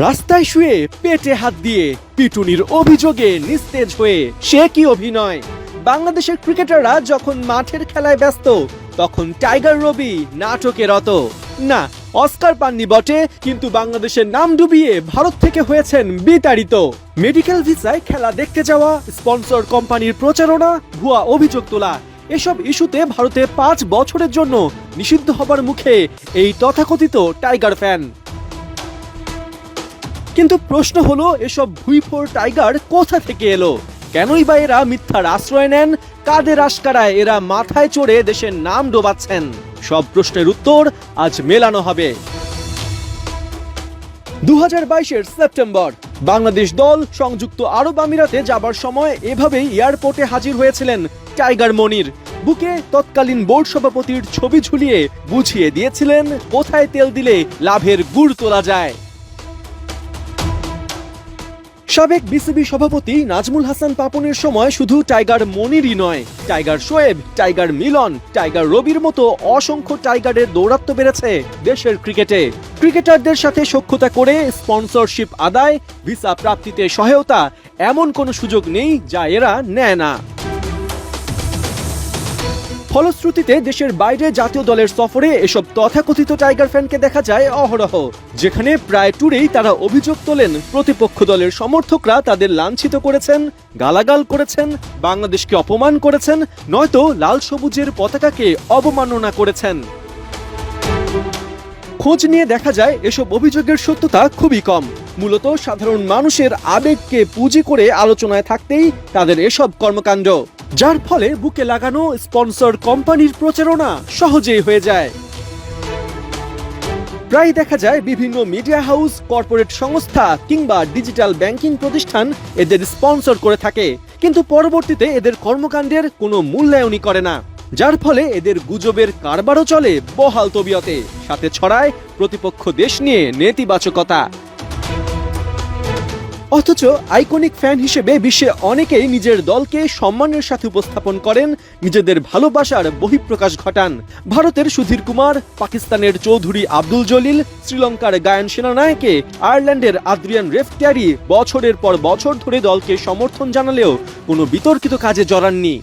রাস্তায় শুয়ে পেটে হাত দিয়ে পিটুনির অভিযোগে নিস্তেজ হয়ে সে কি অভিনয়। বাংলাদেশের ক্রিকেটাররা যখন মাঠের খেলায় ব্যস্ত তখন টাইগার রবি নাটকে রত। না, অস্কার পাননি বটে, কিন্তু বাংলাদেশের নাম ডুবিয়ে ভারত থেকে হয়েছেন বিতাড়িত। মেডিকেল ভিসায় খেলা দেখতে যাওয়া, স্পন্সর কোম্পানির প্রচারণা, ভুয়া অভিযোগ তোলা, এসব ইস্যুতে ভারতে 5 বছরের জন্য নিষিদ্ধ হবার মুখে এই তথাকথিত টাইগার ফ্যান। কিন্তু প্রশ্ন হলো, এসব ভুইফোর টাইগার কোথা থেকে এলো? কেনই বা এরা মিথ্যার আশ্রয় নেন? কাদের আশকারায় এরা মাথায় চড়ে দেশের নাম ডোবাচ্ছেন? সব প্রশ্নের উত্তর আজ মেলানো হবে। 2022-এর সেপ্টেম্বর বাংলাদেশ দল সংযুক্ত আরব আমিরাতে যাবার সময় এভাবেই এয়ারপোর্টে হাজির হয়েছিলেন টাইগার মনির। বুকে তৎকালীন বোর্ড সভাপতির ছবি ঝুলিয়ে বুঝিয়ে দিয়েছিলেন কোথায় তেল দিলে লাভের গুড় তোলা যায়। সাবেক বিসিবি সভাপতি নাজমুল হাসান পাপনের সময় শুধু টাইগার মনিরই নয়, টাইগার শোয়েব, টাইগার মিলন, টাইগার রবির মতো অসংখ্য টাইগারের দৌরাত্ম্য বেড়েছে দেশের ক্রিকেটে। ক্রিকেটারদের সাথে সখ্যতা করে স্পন্সরশিপ আদায়, ভিসা প্রাপ্তিতে সহায়তা, এমন কোনো সুযোগ নেই যা এরা নেয় না। ফলশ্রুতিতে দেশের বাইরে জাতীয় দলের সফরে এসব তথাকথিত টাইগার ফ্যানকে দেখা যায় অহরহ, যেখানে প্রায় ট্যুরেই তারা অভিযোগ তোলেন প্রতিপক্ষ দলের সমর্থকরা তাদের লাঞ্ছিত করেছেন, গালাগাল করেছেন, বাংলাদেশকে অপমান করেছেন, নয়তো লাল সবুজের পতাকাকে অবমাননা করেছেন। খোঁজ নিয়ে দেখা যায় এসব অভিযোগের সত্যতা খুবই কম। মূলত সাধারণ মানুষের আবেগকে পুঁজি করে আলোচনায় থাকতেই তাদের এসব কর্মকাণ্ড, যার ফলে বুকে লাগানো স্পন্সর কোম্পানির প্রচারণা সহজেই হয়ে যায়। প্রায় দেখা যায় বিভিন্ন মিডিয়া হাউস, কর্পোরেট সংস্থা কিংবা ডিজিটাল ব্যাংকিং প্রতিষ্ঠান এদের স্পন্সর করে থাকে, কিন্তু পরবর্তীতে এদের কর্মকাণ্ডের কোনো মূল্যায়নই করে না, যার ফলে এদের গুজবের কারবারও চলে বহাল তবিয়তে, সাথে ছড়ায় প্রতিপক্ষ দেশ নিয়ে নেতিবাচকতা। অথচ আইকনিক ফ্যান হিসেবে বিশ্বে অনেকেই নিজের দলকে সম্মানের সাথে উপস্থাপন করেন, নিজেদের ভালোবাসার বহিঃপ্রকাশ ঘটান। ভারতের সুধীর কুমার, পাকিস্তানের চৌধুরী আব্দুল জলিল, শ্রীলঙ্কার গায়ান সেনানায়কে, আয়ারল্যান্ডের আদ্রিয়ান রেফট্যারি বছরের পর বছর ধরে দলকে সমর্থন জানালেও কোনো বিতর্কিত কাজে জড়াননি।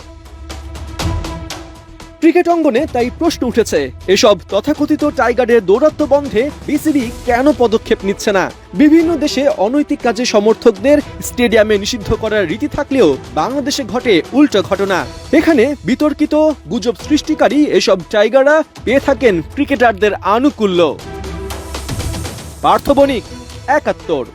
ক্রিকেট অঙ্গনে তাই প্রশ্ন উঠেছে, এসব তথাকথিত টাইগারের দৌরাত্ম্য বন্ধে বিসিবি কেন পদক্ষেপ নিচ্ছে না? বিভিন্ন দেশে অনৈতিক কাজে সমর্থকদের স্টেডিয়ামে নিষিদ্ধ করার রীতি থাকলেও বাংলাদেশে ঘটে উল্টো ঘটনা। এখানে বিতর্কিত গুজব সৃষ্টিকারী এসব টাইগাররা পেয়ে থাকেন ক্রিকেটারদের আনুকূল্য। পার্থ বণিক, ৭১।